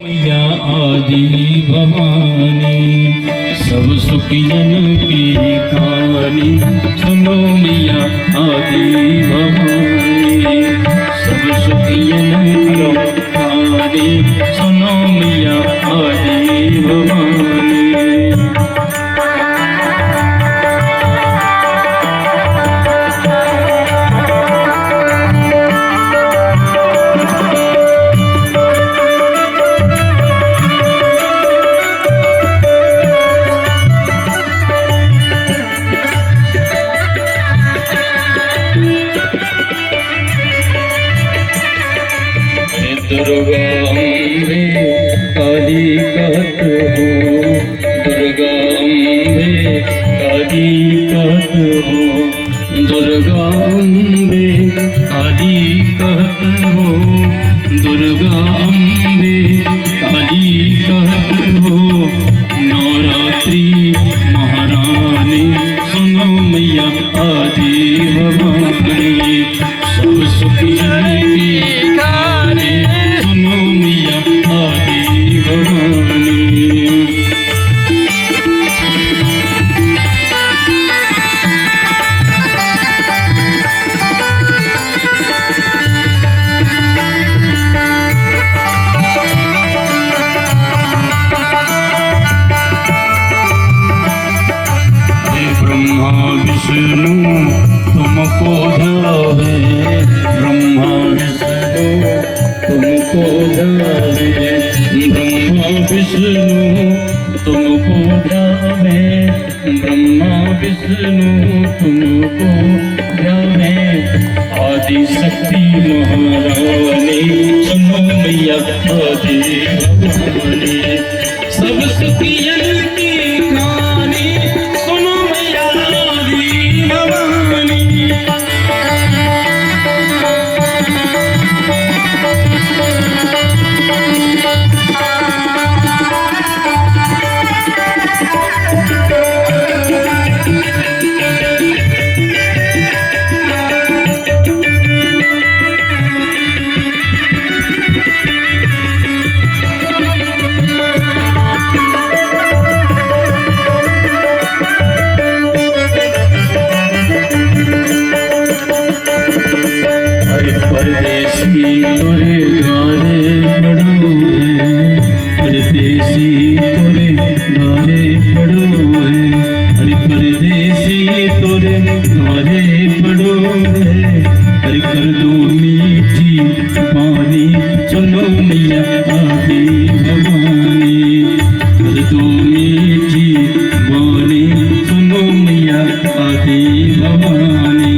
मैया आदि भवानी सब सुखियन की कहानी सुनो मैया आदि भवानी सब सुखियन की कहानी सुनो मैया आदि भवानी। दुर्गा अम्बे काली कहत हो, दुर्गा अम्बे काली कहत हो, दुर्गा अम्बे काली कहत हो, दुर्गा अम्बे काली कहत हो। नवरात्रि महारानी सुनो मैया आदि भवानी सब सुखियन की कहानी सुनो मैया आदि भवानी। ब्रह्मा विष्णु तुमको ध्यावे, ब्रह्मा विष्णु तुमको ध्यावे, ब्रह्मा विष्णु तुमको ध्यावे, ब्रह्मा विष्णु तुमको ध्यावे। आदि शक्ति महारानी सुनो मैया आदि भवानी सब सुखियन की कहानी सुनो मैया आदि भवानी। परदेसी तोरे गारे पड़ो है, परदेसी तोरे गारे पड़ो है, हरि परदेसी तोरे गारे पड़ो है। हरि कर दो मीठी पानी सुनो मैया आदि भवानी, कर दो मीठी पानी सुनो मैया आदि भवानी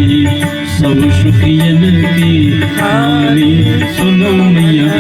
सब सुखियन की कहानी सुनो मैया